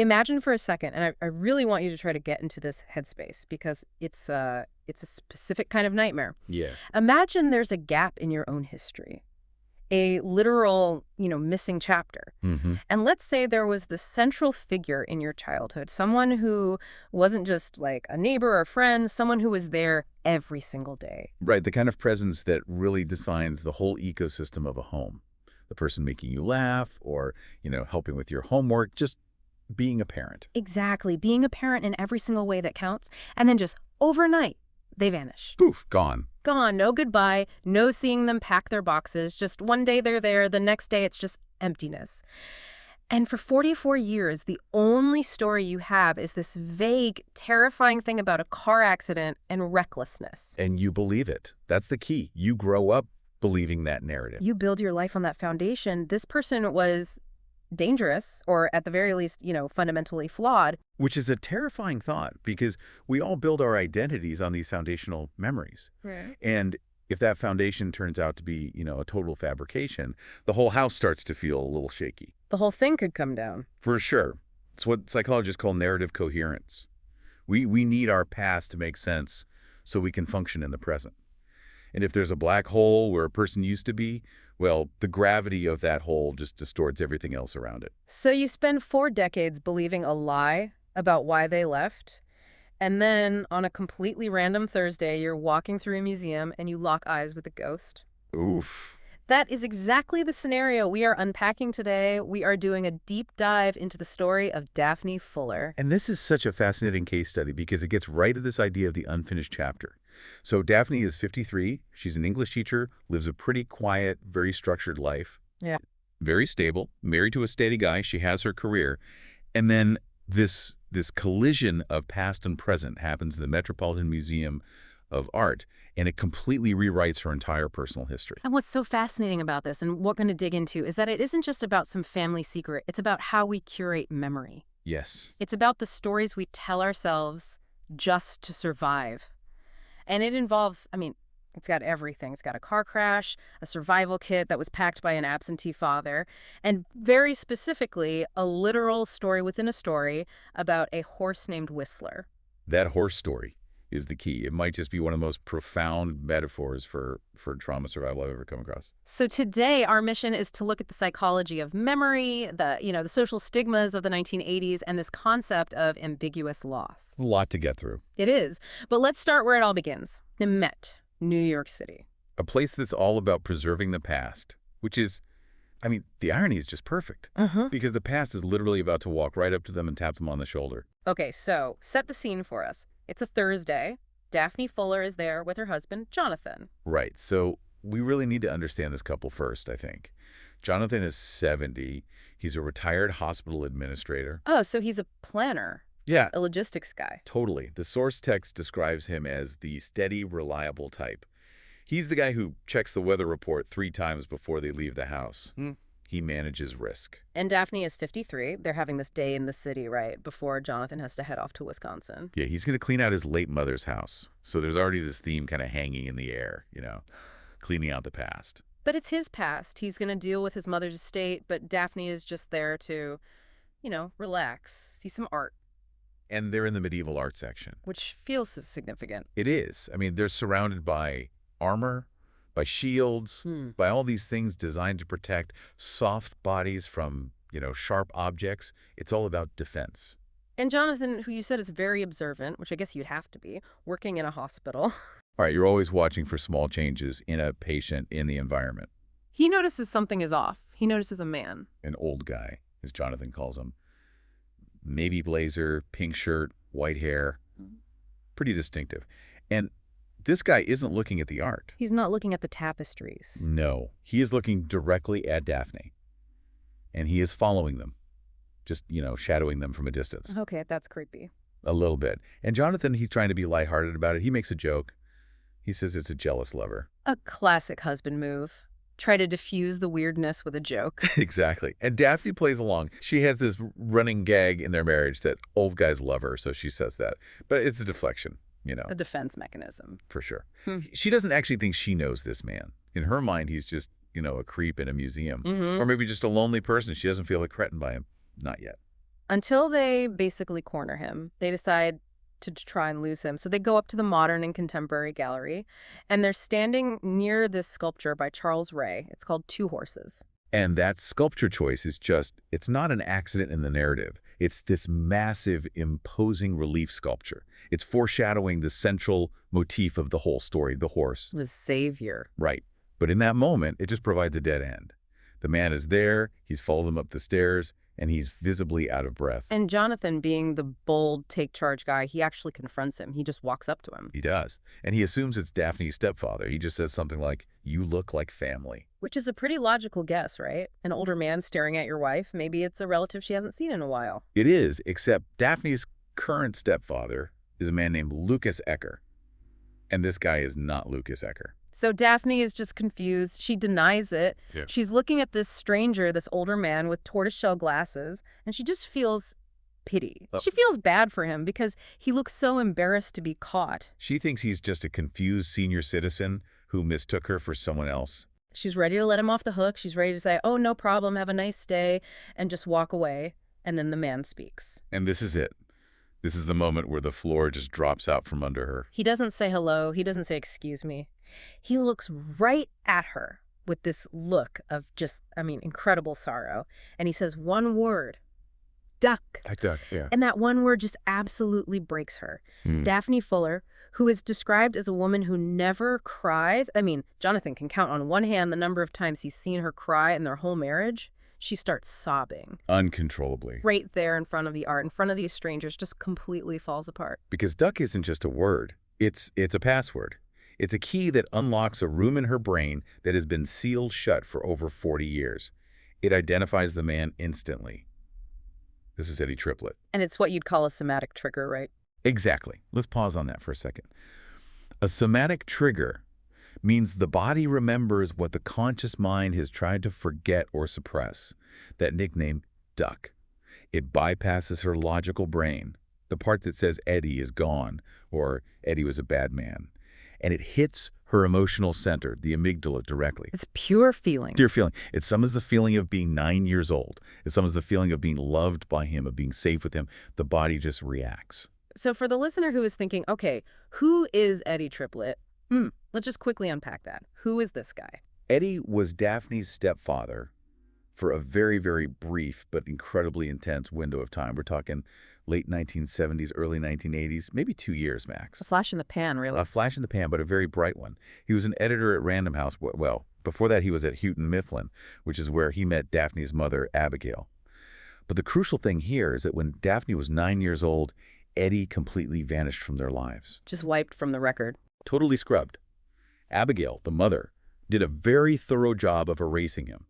Imagine for a second, and I really want you to try to get into this headspace because it's a specific kind of nightmare. Yeah. Imagine there's a gap in your own history, a literal, missing chapter. Mm-hmm. And let's say there was this central figure in your childhood, someone who wasn't just like a neighbor or friend, someone who was there every single day. Right, the kind of presence that really defines the whole ecosystem of a home. The person making you laugh or, helping with your homework, just being a parent. Exactly, being a parent in every single way that counts, and then just overnight, they vanish. Poof, gone. Gone, no goodbye, no seeing them pack their boxes. Just one day they're there, the next day it's just emptiness. And for 44 years, the only story you have is this vague, terrifying thing about a car accident and recklessness. And you believe it. That's the key. You grow up believing that narrative. You build your life on that foundation. This person was dangerous, or at the very least, fundamentally flawed. Which is a terrifying thought because we all build our identities on these foundational memories. Right. And if that foundation turns out to be, a total fabrication, the whole house starts to feel a little shaky. The whole thing could come down. For sure. It's what psychologists call narrative coherence. We need our past to make sense so we can function in the present. And if there's a black hole where a person used to be, well, the gravity of that hole just distorts everything else around it. So you spend 4 decades believing a lie about why they left, and then on a completely random Thursday, you're walking through a museum and you lock eyes with a ghost. Oof. That is exactly the scenario we are unpacking today. We are doing a deep dive into the story of Daphne Fuller. And this is such a fascinating case study because it gets right at this idea of the unfinished chapter. So Daphne is 53. She's an English teacher, lives a pretty quiet, very structured life. Yeah. Very stable, married to a steady guy. She has her career. And then this collision of past and present happens in the Metropolitan Museum of Art, and it completely rewrites her entire personal history. And what's so fascinating about this, and what we're going to dig into, is that it isn't just about some family secret. It's about how we curate memory. Yes. It's about the stories we tell ourselves just to survive. And it involves, it's got everything. It's got a car crash, a survival kit that was packed by an absentee father, and very specifically, a literal story within a story about a horse named Whistler. That horse story is the key. It might just be one of the most profound metaphors for trauma survival I've ever come across. So today, our mission is to look at the psychology of memory, the social stigmas of the 1980s, and this concept of ambiguous loss. It's a lot to get through. It is. But let's start where it all begins. The Met, New York City. A place that's all about preserving the past, which is, the irony is just perfect. Because the past is literally about to walk right up to them and tap them on the shoulder. Okay, so set the scene for us. It's a Thursday. Daphne Fuller is there with her husband, Jonathan. Right. So we really need to understand this couple first, I think. Jonathan is 70. He's a retired hospital administrator. Oh, so he's a planner. Yeah. A logistics guy. Totally. The source text describes him as the steady, reliable type. He's the guy who checks the weather report 3 times before they leave the house. He manages risk. And Daphne is 53. They're having this day in the city, right, before Jonathan has to head off to Wisconsin. Yeah, he's going to clean out his late mother's house. So there's already this theme kind of hanging in the air, cleaning out the past. But it's his past. He's going to deal with his mother's estate, but Daphne is just there to, relax, see some art. And they're in the medieval art section. Which feels significant. It is. They're surrounded by armor, by shields, by all these things designed to protect soft bodies from, sharp objects. It's all about defense. And Jonathan, who you said is very observant, which I guess you'd have to be, working in a hospital. All right, you're always watching for small changes in a patient, in the environment. He notices something is off. He notices a man. An old guy, as Jonathan calls him. Navy blazer, pink shirt, white hair. Pretty distinctive. And this guy isn't looking at the art. He's not looking at the tapestries. No, he is looking directly at Daphne. And he is following them. Just, shadowing them from a distance. Okay, that's creepy. A little bit. And Jonathan, he's trying to be lighthearted about it. He makes a joke. He says it's a jealous lover. A classic husband move. Try to diffuse the weirdness with a joke. Exactly. And Daphne plays along. She has this running gag in their marriage that old guys love her, so she says that. But it's a deflection. A defense mechanism. For sure. She doesn't actually think she knows this man. In her mind, he's just, a creep in a museum. Or maybe just a lonely person. She doesn't feel threatened by him. Not yet. until they basically corner him. They decide to try and lose him. So they go up to the Modern and Contemporary Gallery, and they're standing near this sculpture by Charles Ray. It's called Two Horses. And that sculpture choice is just, it's not an accident in the narrative. It's this massive, imposing relief sculpture. It's foreshadowing the central motif of the whole story, the horse. The savior. Right. But in that moment, it just provides a dead end. The man is there, he's followed them up the stairs, and he's visibly out of breath. And Jonathan, being the bold, take-charge guy, he actually confronts him. He just walks up to him. He does. And he assumes it's Daphne's stepfather. He just says something like, "You look like family." Which is a pretty logical guess, right? An older man staring at your wife. Maybe it's a relative she hasn't seen in a while. It is, except Daphne's current stepfather is a man named Lucas Ecker. And this guy is not Lucas Ecker. So Daphne is just confused. She denies it. Yeah. She's looking at this stranger, this older man with tortoiseshell glasses, and she just feels pity. Oh. She feels bad for him because he looks so embarrassed to be caught. She thinks he's just a confused senior citizen who mistook her for someone else. She's ready to let him off the hook. She's ready to say, "Oh, no problem, have a nice day," and just walk away. And then the man speaks. And this is it. This is the moment where the floor just drops out from under her. He doesn't say hello. He doesn't say excuse me. He looks right at her with this look of just, incredible sorrow. And he says one word, duck. Duck, yeah. And that one word just absolutely breaks her. Daphne Fuller, who is described as a woman who never cries. Jonathan can count on one hand the number of times he's seen her cry in their whole marriage. She starts sobbing. Uncontrollably. Right there in front of the art, in front of these strangers, just completely falls apart. Because duck isn't just a word. It's a password. It's a key that unlocks a room in her brain that has been sealed shut for over 40 years. It identifies the man instantly. This is Eddie Triplett. And it's what you'd call a somatic trigger, right? Exactly. Let's pause on that for a second. A somatic trigger means the body remembers what the conscious mind has tried to forget or suppress. That nickname, duck. It bypasses her logical brain, the part that says Eddie is gone or Eddie was a bad man. And it hits her emotional center, the amygdala, directly. It's pure feeling. Pure feeling. It summons the feeling of being 9 years old. It summons the feeling of being loved by him, of being safe with him. The body just reacts. So for the listener who is thinking, okay, who is Eddie Triplett? Let's just quickly unpack that. Who is this guy? Eddie was Daphne's stepfather for a very, very brief but incredibly intense window of time. We're talking late 1970s, early 1980s, maybe 2 years max. A flash in the pan, really. A flash in the pan, but a very bright one. He was an editor at Random House. Well, before that, he was at Houghton Mifflin, which is where he met Daphne's mother, Abigail. But the crucial thing here is that when Daphne was 9 years old, Eddie completely vanished from their lives. Just wiped from the record. Totally scrubbed. Abigail, the mother, did a very thorough job of erasing him.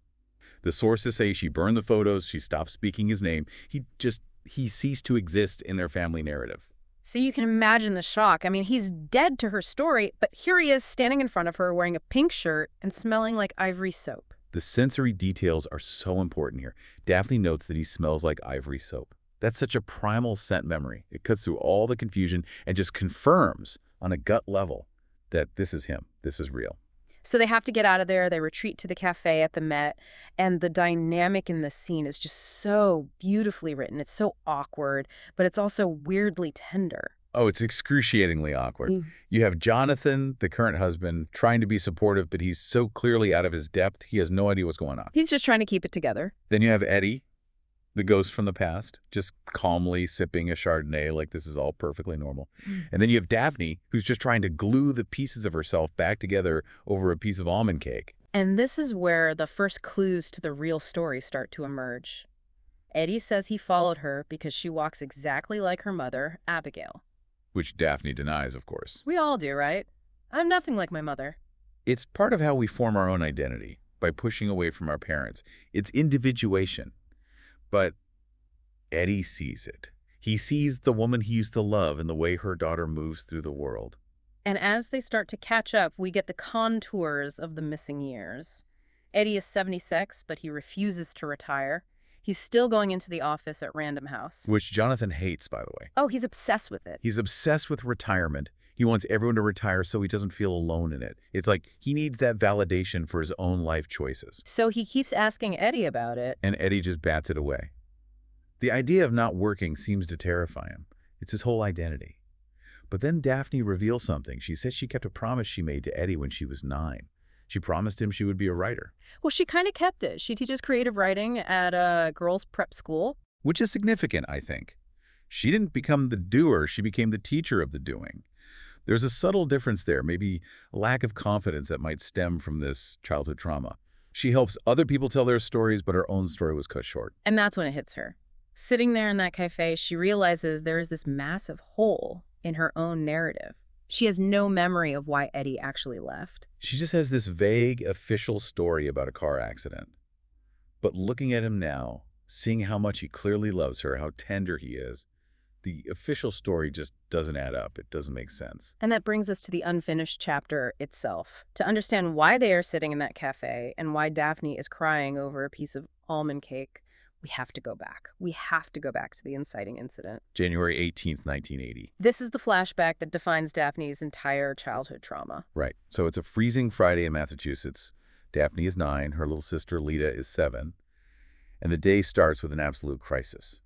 The sources say she burned the photos, she stopped speaking his name. He ceased to exist in their family narrative. So you can imagine the shock. He's dead to her story, but here he is standing in front of her wearing a pink shirt and smelling like ivory soap. The sensory details are so important here. Daphne notes that he smells like ivory soap. That's such a primal scent memory. It cuts through all the confusion and just confirms on a gut level that this is him. This is real. So they have to get out of there. They retreat to the cafe at the Met, and the dynamic in the scene is just so beautifully written. It's so awkward, but it's also weirdly tender. Oh, it's excruciatingly awkward. You have Jonathan, the current husband, trying to be supportive, but he's so clearly out of his depth, he has no idea what's going on. He's just trying to keep it together. Then you have Eddie, the ghost from the past, just calmly sipping a Chardonnay like this is all perfectly normal. And then you have Daphne, who's just trying to glue the pieces of herself back together over a piece of almond cake. And this is where the first clues to the real story start to emerge. Eddie says he followed her because she walks exactly like her mother, Abigail. Which Daphne denies, of course. We all do, right? I'm nothing like my mother. It's part of how we form our own identity, by pushing away from our parents. It's individuation. But Eddie sees it. He sees the woman he used to love and the way her daughter moves through the world. And as they start to catch up, we get the contours of the missing years. Eddie is 76, but he refuses to retire. He's still going into the office at Random House. Which Jonathan hates, by the way. Oh, he's obsessed with it. He's obsessed with retirement. He wants everyone to retire so he doesn't feel alone in it. It's like he needs that validation for his own life choices. So he keeps asking Eddie about it. And Eddie just bats it away. The idea of not working seems to terrify him. It's his whole identity. But then Daphne reveals something. She says she kept a promise she made to Eddie when she was 9. She promised him she would be a writer. Well, she kind of kept it. She teaches creative writing at a girls' prep school. Which is significant, I think. She didn't become the doer, she became the teacher of the doing. There's a subtle difference there, maybe a lack of confidence that might stem from this childhood trauma. She helps other people tell their stories, but her own story was cut short. And that's when it hits her. Sitting there in that cafe, she realizes there is this massive hole in her own narrative. She has no memory of why Eddie actually left. She just has this vague, official story about a car accident. But looking at him now, seeing how much he clearly loves her, how tender he is, the official story just doesn't add up. It doesn't make sense. And that brings us to the unfinished chapter itself. To understand why they are sitting in that cafe and why Daphne is crying over a piece of almond cake, we have to go back. We have to go back to the inciting incident. January 18th, 1980. This is the flashback that defines Daphne's entire childhood trauma. Right. So it's a freezing Friday in Massachusetts. Daphne is 9. Her little sister, Lita, is 7. And the day starts with an absolute crisis.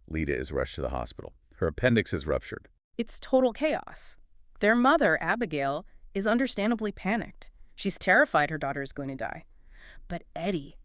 Lita is rushed to the hospital. Her appendix is ruptured. It's total chaos. Their mother, Abigail, is understandably panicked. She's terrified her daughter is going to die. But Eddie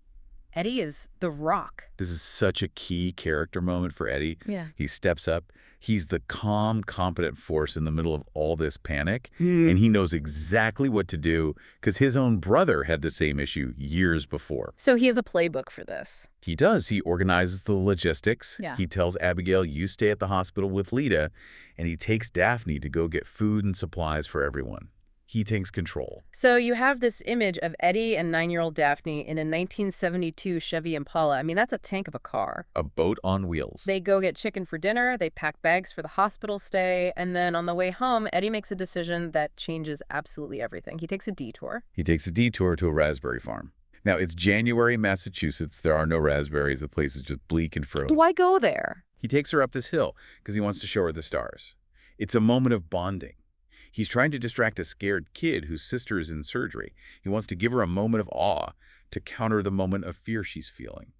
is the rock. This is such a key character moment for Eddie. Yeah. He steps up. He's the calm, competent force in the middle of all this panic, and he knows exactly what to do because his own brother had the same issue years before. So he has a playbook for this. He does. He organizes the logistics. Yeah. He tells Abigail, you stay at the hospital with Lita, and he takes Daphne to go get food and supplies for everyone. He takes control. So you have this image of Eddie and 9-year-old Daphne in a 1972 Chevy Impala. I mean, that's a tank of a car. A boat on wheels. They go get chicken for dinner, they pack bags for the hospital stay, and then on the way home, Eddie makes a decision that changes absolutely everything. He takes a detour. He takes a detour to a raspberry farm. Now, it's January, Massachusetts. There are no raspberries. The place is just bleak and frozen. Why go there? He takes her up this hill because he wants to show her the stars. It's a moment of bonding. He's trying to distract a scared kid whose sister is in surgery. He wants to give her a moment of awe to counter the moment of fear she's feeling.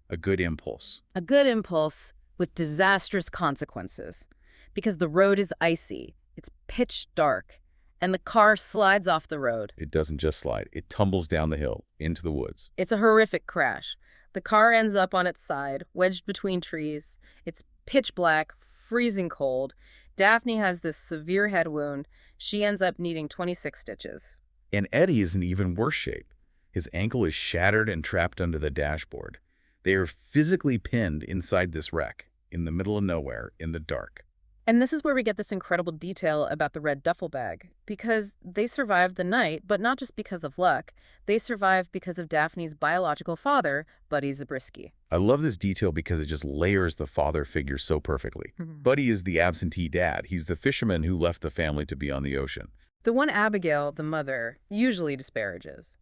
A good impulse. A good impulse with disastrous consequences. Because the road is icy, it's pitch dark, and the car slides off the road. It doesn't just slide. It tumbles down the hill into the woods. It's a horrific crash. The car ends up on its side, wedged between trees. It's pitch black, freezing cold. Daphne has this severe head wound. She ends up needing 26 stitches. And Eddie is in even worse shape. His ankle is shattered and trapped under the dashboard. They are physically pinned inside this wreck, in the middle of nowhere, in the dark. And this is where we get this incredible detail about the red duffel bag. Because they survived the night, but not just because of luck. They survived because of Daphne's biological father, Buddy Zabriskie. I love this detail because it just layers the father figure so perfectly. Buddy is the absentee dad. He's the fisherman who left the family to be on the ocean. The one Abigail, the mother, usually disparages.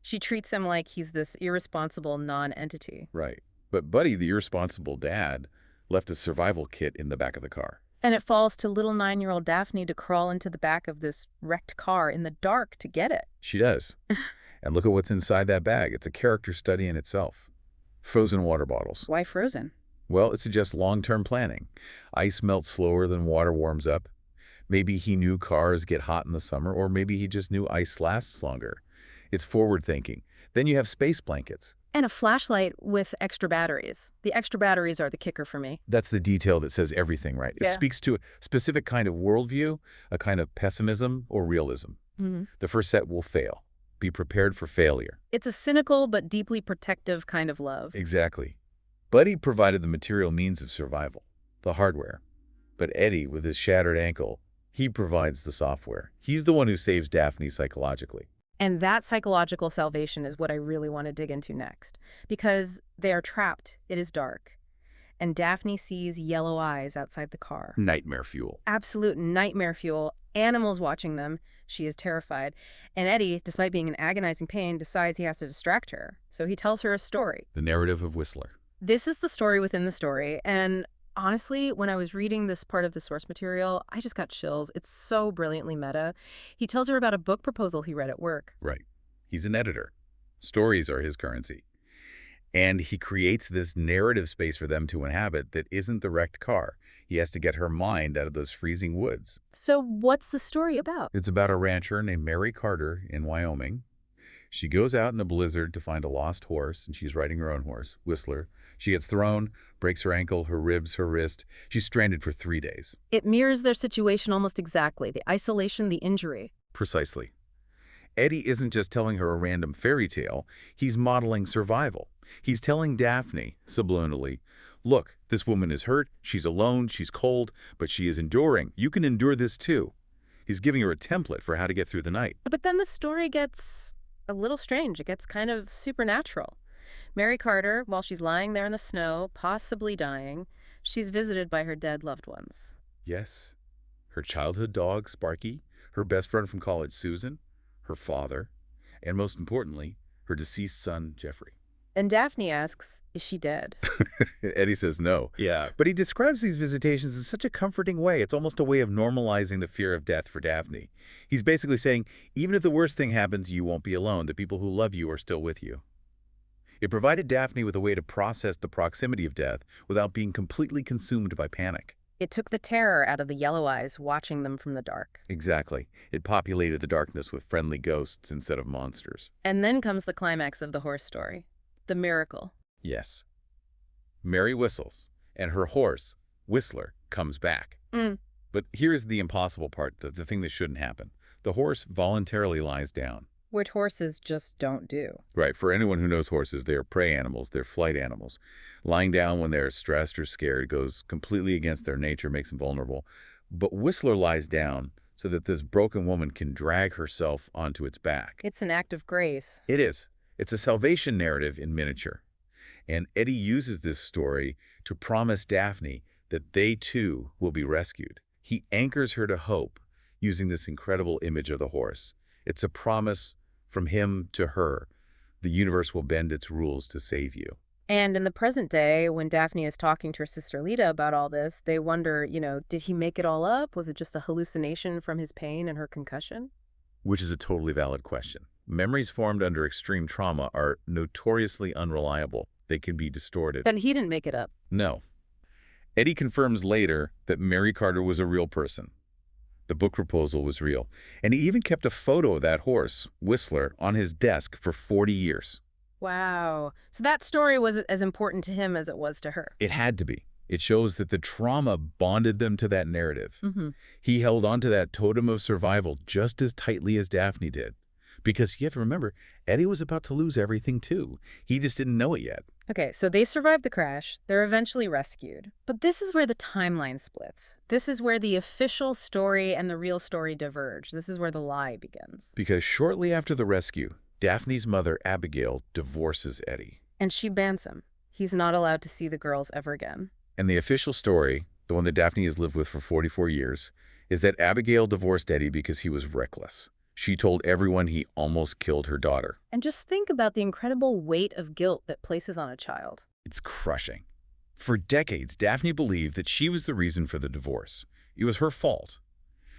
She treats him like he's this irresponsible non-entity. Right. But Buddy, the irresponsible dad, left a survival kit in the back of the car. And it falls to little 9-year-old Daphne to crawl into the back of this wrecked car in the dark to get it. She does. And look at what's inside that bag. It's a character study in itself. Frozen water bottles. Why frozen? Well, it suggests long-term planning. Ice melts slower than water warms up. Maybe he knew cars get hot in the summer, or maybe he just knew ice lasts longer. It's forward-thinking. Then you have space blankets. And a flashlight with extra batteries. The extra batteries are the kicker for me. That's the detail that says everything, right? It speaks to a specific kind of worldview, a kind of pessimism or realism. The first set will fail. Be prepared for failure. It's a cynical but deeply protective kind of love. Exactly. Buddy provided the material means of survival, the hardware. But Eddie, with his shattered ankle, he provides the software. He's the one who saves Daphne psychologically. And that psychological salvation is what I really want to dig into next. Because they are trapped. It is dark. And Daphne sees yellow eyes outside the car. Nightmare fuel. Absolute nightmare fuel. Animals watching them. She is terrified. And Eddie, despite being in agonizing pain, decides he has to distract her. So he tells her a story. The narrative of Whistler. This is the story within the story. And honestly, when I was reading this part of the source material, I just got chills. It's so brilliantly meta. He tells her about a book proposal he read at work. Right. He's an editor. Stories are his currency. And he creates this narrative space for them to inhabit that isn't the wrecked car. He has to get her mind out of those freezing woods. So what's the story about? It's about a rancher named Mary Carter in Wyoming. She goes out in a blizzard to find a lost horse, and she's riding her own horse, Whistler. She gets thrown, breaks her ankle, her ribs, her wrist. She's stranded for 3 days. It mirrors their situation almost exactly. The isolation, the injury. Precisely. Eddie isn't just telling her a random fairy tale. He's modeling survival. He's telling Daphne, subliminally, look, this woman is hurt, she's alone, she's cold, but she is enduring. You can endure this too. He's giving her a template for how to get through the night. But then the story gets a little strange. It gets kind of supernatural. Mary Carter, while she's lying there in the snow, possibly dying, she's visited by her dead loved ones. Yes. Her childhood dog, Sparky, her best friend from college, Susan, her father, and most importantly, her deceased son, Jeffrey. And Daphne asks, is she dead? Eddie says no. Yeah. But he describes these visitations in such a comforting way. It's almost a way of normalizing the fear of death for Daphne. He's basically saying, even if the worst thing happens, you won't be alone. The people who love you are still with you. It provided Daphne with a way to process the proximity of death without being completely consumed by panic. It took the terror out of the yellow eyes watching them from the dark. Exactly. It populated the darkness with friendly ghosts instead of monsters. And then comes the climax of the horse story. The miracle. Yes. Mary whistles, and her horse, Whistler, comes back. But here's the impossible part, the thing that shouldn't happen. The horse voluntarily lies down. Which horses just don't do. Right. For anyone who knows horses, they are prey animals. They're flight animals. Lying down when they're stressed or scared goes completely against their nature, makes them vulnerable. But Whistler lies down so that this broken woman can drag herself onto its back. It's an act of grace. It is. It's a salvation narrative in miniature. And Eddie uses this story to promise Daphne that they too will be rescued. He anchors her to hope using this incredible image of the horse. It's a promise from him to her. The universe will bend its rules to save you. And in the present day, when Daphne is talking to her sister Lita about all this, they wonder, did he make it all up? Was it just a hallucination from his pain and her concussion? Which is a totally valid question. Memories formed under extreme trauma are notoriously unreliable. They can be distorted. But he didn't make it up. No. Eddie confirms later that Mary Carter was a real person. The book proposal was real. And he even kept a photo of that horse, Whistler, on his desk for 40 years. Wow. So that story was as important to him as it was to her. It had to be. It shows that the trauma bonded them to that narrative. He held onto that totem of survival just as tightly as Daphne did. Because you have to remember, Eddie was about to lose everything too. He just didn't know it yet. Okay, so they survive the crash. They're eventually rescued. But this is where the timeline splits. This is where the official story and the real story diverge. This is where the lie begins. Because shortly after the rescue, Daphne's mother, Abigail, divorces Eddie. And she bans him. He's not allowed to see the girls ever again. And the official story, the one that Daphne has lived with for 44 years, is that Abigail divorced Eddie because he was reckless. She told everyone he almost killed her daughter. And just think about the incredible weight of guilt that places on a child. It's crushing. For decades, Daphne believed that she was the reason for the divorce. It was her fault,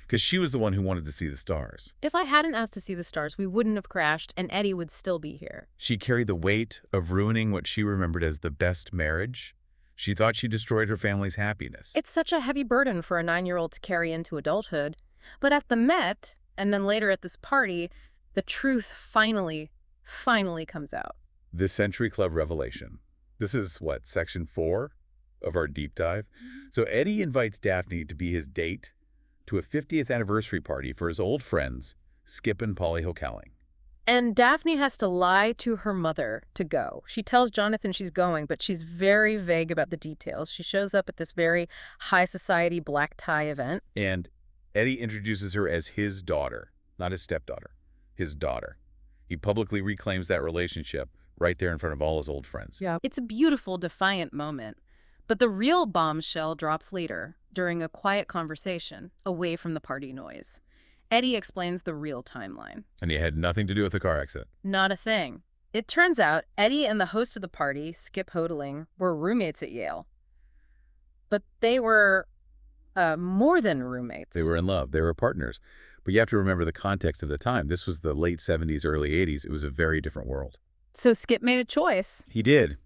because she was the one who wanted to see the stars. If I hadn't asked to see the stars, we wouldn't have crashed, and Eddie would still be here. She carried the weight of ruining what she remembered as the best marriage. She thought she destroyed her family's happiness. It's such a heavy burden for a 9-year-old to carry into adulthood. But at the Met, and then later at this party, the truth finally comes out. This Century Club revelation. This is, what, section 4 of our deep dive? So Eddie invites Daphne to be his date to a 50th anniversary party for his old friends, Skip and Polly Hokelling. And Daphne has to lie to her mother to go. She tells Jonathan she's going, but she's very vague about the details. She shows up at this very high society black tie event. And Eddie introduces her as his daughter, not his stepdaughter, his daughter. He publicly reclaims that relationship right there in front of all his old friends. Yeah. It's a beautiful, defiant moment. But the real bombshell drops later, during a quiet conversation, away from the party noise. Eddie explains the real timeline. And he had nothing to do with the car accident. Not a thing. It turns out Eddie and the host of the party, Skip Hoteling, were roommates at Yale. But they were more than roommates. They were in love. They were partners. But you have to remember the context of the time. This was the late 70s, early 80s. It was a very different world. So Skip made a choice. He did.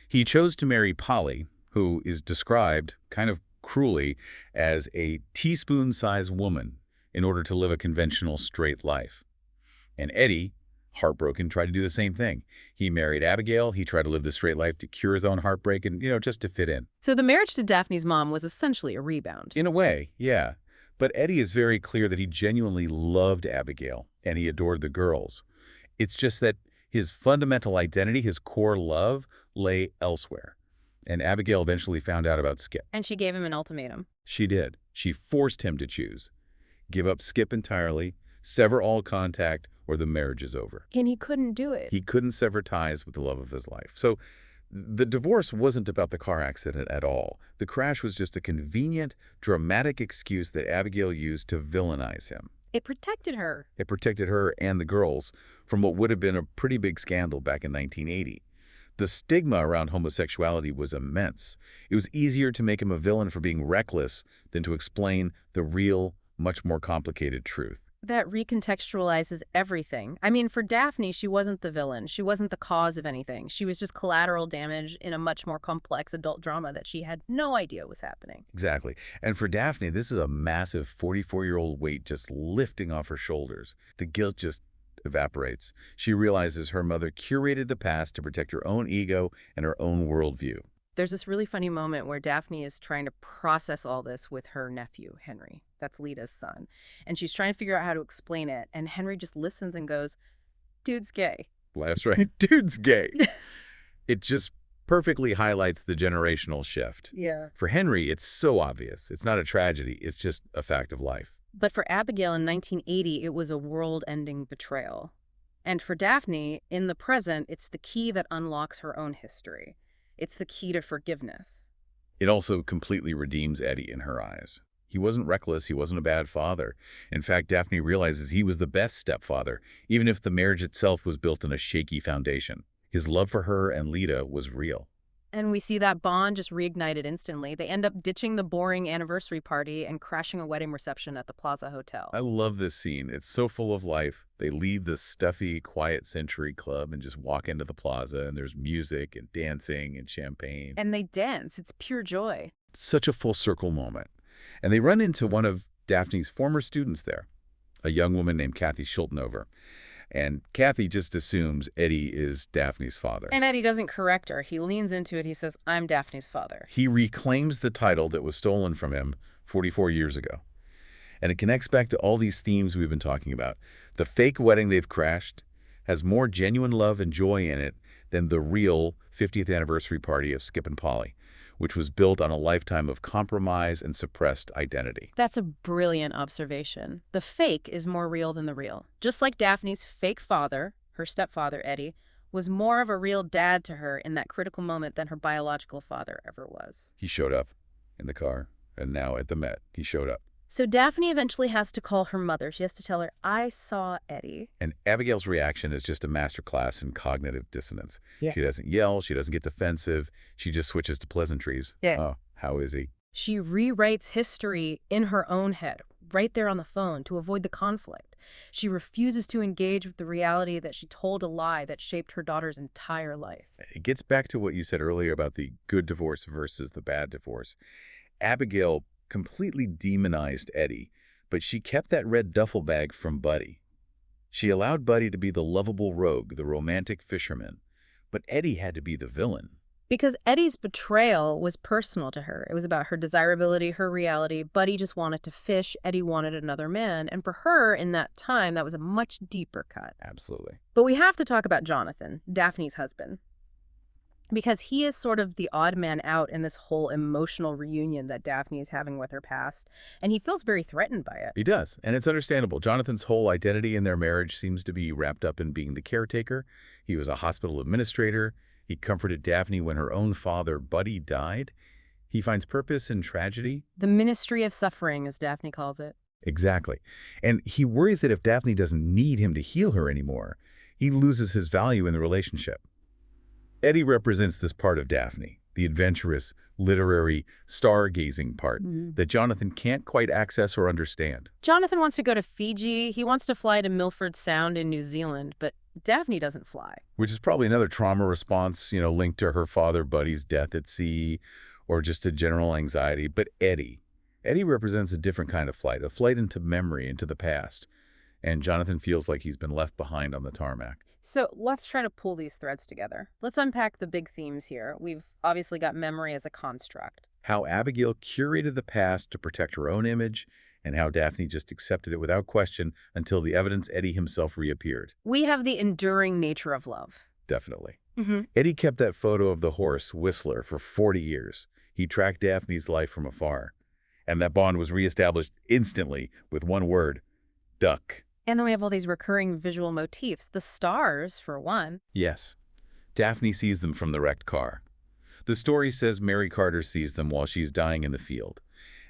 He chose to marry Polly, who is described, kind of cruelly, as a teaspoon-sized woman in order to live a conventional straight life. And Eddie, heartbroken, tried to do the same thing. He married Abigail. He tried to live the straight life to cure his own heartbreak and, just to fit in. So the marriage to Daphne's mom was essentially a rebound. In a way, yeah. But Eddie is very clear that he genuinely loved Abigail and he adored the girls. It's just that his fundamental identity, his core love, lay elsewhere. And Abigail eventually found out about Skip. And she gave him an ultimatum. She did. She forced him to choose. Give up Skip entirely, sever all contact, or the marriage is over. And he couldn't do it. He couldn't sever ties with the love of his life. So the divorce wasn't about the car accident at all. The crash was just a convenient, dramatic excuse that Abigail used to villainize him. It protected her. It protected her and the girls from what would have been a pretty big scandal back in 1980. The stigma around homosexuality was immense. It was easier to make him a villain for being reckless than to explain the real, much more complicated truth. That recontextualizes everything. I mean, for Daphne, she wasn't the villain. She wasn't the cause of anything. She was just collateral damage in a much more complex adult drama that she had no idea was happening. Exactly. And for Daphne, this is a massive 44-year-old weight just lifting off her shoulders. The guilt just evaporates. She realizes her mother curated the past to protect her own ego and her own worldview. There's this really funny moment where Daphne is trying to process all this with her nephew, Henry. That's Lita's son. And she's trying to figure out how to explain it. And Henry just listens and goes, "Dude's gay." That's right. Dude's gay. It just perfectly highlights the generational shift. Yeah. For Henry, it's so obvious. It's not a tragedy. It's just a fact of life. But for Abigail in 1980, it was a world-ending betrayal. And for Daphne, in the present, it's the key that unlocks her own history. It's the key to forgiveness. It also completely redeems Eddie in her eyes. He wasn't reckless. He wasn't a bad father. In fact, Daphne realizes he was the best stepfather, even if the marriage itself was built on a shaky foundation. His love for her and Lita was real. And we see that bond just reignited instantly. They end up ditching the boring anniversary party and crashing a wedding reception at the Plaza Hotel. I love this scene. It's so full of life. They leave the stuffy, quiet Century Club and just walk into the plaza, and there's music and dancing and champagne. And they dance. It's pure joy. It's such a full circle moment. And they run into one of Daphne's former students there, a young woman named Kathy Schultenover. And Kathy just assumes Eddie is Daphne's father. And Eddie doesn't correct her. He leans into it. He says, "I'm Daphne's father." He reclaims the title that was stolen from him 44 years ago. And it connects back to all these themes we've been talking about. The fake wedding they've crashed has more genuine love and joy in it than the real 50th anniversary party of Skip and Polly, which was built on a lifetime of compromise and suppressed identity. That's a brilliant observation. The fake is more real than the real. Just like Daphne's fake father, her stepfather, Eddie, was more of a real dad to her in that critical moment than her biological father ever was. He showed up in the car, and now at the Met, he showed up. So Daphne eventually has to call her mother. She has to tell her, "I saw Eddie." And Abigail's reaction is just a masterclass in cognitive dissonance. Yeah. She doesn't yell. She doesn't get defensive. She just switches to pleasantries. Yeah. Oh, how is he? She rewrites history in her own head, right there on the phone, to avoid the conflict. She refuses to engage with the reality that she told a lie that shaped her daughter's entire life. It gets back to what you said earlier about the good divorce versus the bad divorce. Abigail completely demonized Eddie, but she kept that red duffel bag from Buddy. She allowed Buddy to be the lovable rogue, the romantic fisherman, but Eddie had to be the villain. Because Eddie's betrayal was personal to her. It was about her desirability, her reality. Buddy just wanted to fish. Eddie wanted another man. And for her, in that time, that was a much deeper cut. Absolutely. But we have to talk about Jonathan, Daphne's husband. Because he is sort of the odd man out in this whole emotional reunion that Daphne is having with her past. And he feels very threatened by it. He does, and it's understandable. Jonathan's whole identity in their marriage seems to be wrapped up in being the caretaker. He was a hospital administrator. He comforted Daphne when her own father, Buddy, died. He finds purpose in tragedy. The ministry of suffering, as Daphne calls it. Exactly. And he worries that if Daphne doesn't need him to heal her anymore, he loses his value in the relationship. Eddie represents this part of Daphne, the adventurous, literary, stargazing part that Jonathan can't quite access or understand. Jonathan wants to go to Fiji. He wants to fly to Milford Sound in New Zealand, but Daphne doesn't fly. Which is probably another trauma response, linked to her father Buddy's death at sea or just a general anxiety. But Eddie represents a different kind of flight, a flight into memory, into the past. And Jonathan feels like he's been left behind on the tarmac. So let's try to pull these threads together. Let's unpack the big themes here. We've obviously got memory as a construct. How Abigail curated the past to protect her own image, and how Daphne just accepted it without question until the evidence Eddie himself reappeared. We have the enduring nature of love. Definitely. Mm-hmm. Eddie kept that photo of the horse, Whistler, for 40 years. He tracked Daphne's life from afar. And that bond was reestablished instantly with one word: duck. And then we have all these recurring visual motifs. The stars, for one. Yes. Daphne sees them from the wrecked car. The story says Mary Carter sees them while she's dying in the field.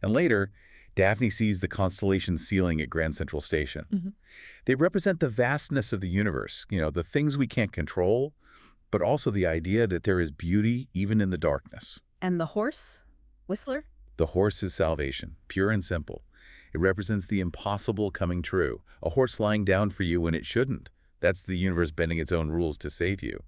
And later, Daphne sees the constellation ceiling at Grand Central Station. Mm-hmm. They represent the vastness of the universe, the things we can't control, but also the idea that there is beauty even in the darkness. And the horse? Whistler? The horse is salvation, pure and simple. It represents the impossible coming true, a horse lying down for you when it shouldn't. That's the universe bending its own rules to save you.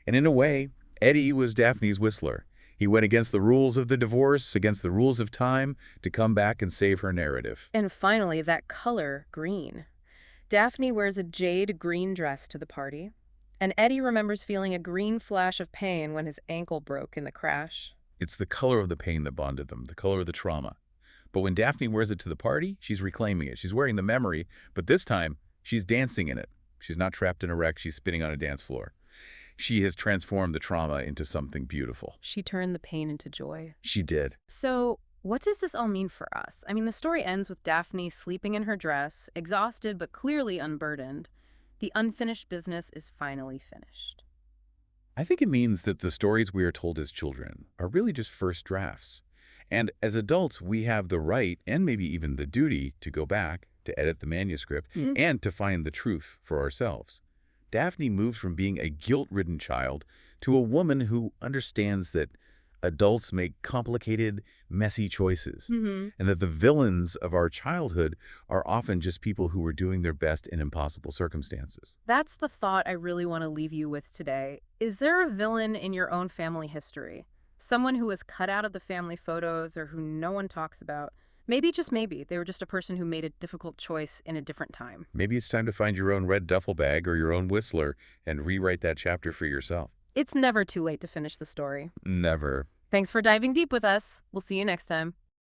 And in a way, Eddie was Daphne's Whistler. He went against the rules of the divorce, against the rules of time, to come back and save her narrative. And finally, that color, green. Daphne wears a jade green dress to the party, and Eddie remembers feeling a green flash of pain when his ankle broke in the crash. It's the color of the pain that bonded them, the color of the trauma. But when Daphne wears it to the party, she's reclaiming it. She's wearing the memory, but this time, she's dancing in it. She's not trapped in a wreck, she's spinning on a dance floor. She has transformed the trauma into something beautiful. She turned the pain into joy. She did. So, what does this all mean for us? I mean, the story ends with Daphne sleeping in her dress, exhausted but clearly unburdened. The unfinished business is finally finished. I think it means that the stories we are told as children are really just first drafts. And as adults, we have the right and maybe even the duty to go back, to edit the manuscript, and to find the truth for ourselves. Daphne moves from being a guilt-ridden child to a woman who understands that adults make complicated, messy choices, and that the villains of our childhood are often just people who were doing their best in impossible circumstances. That's the thought I really want to leave you with today. Is there a villain in your own family history? Someone who was cut out of the family photos or who no one talks about? Maybe, just maybe, they were just a person who made a difficult choice in a different time. Maybe it's time to find your own red duffel bag or your own Whistler and rewrite that chapter for yourself. It's never too late to finish the story. Never. Thanks for diving deep with us. We'll see you next time.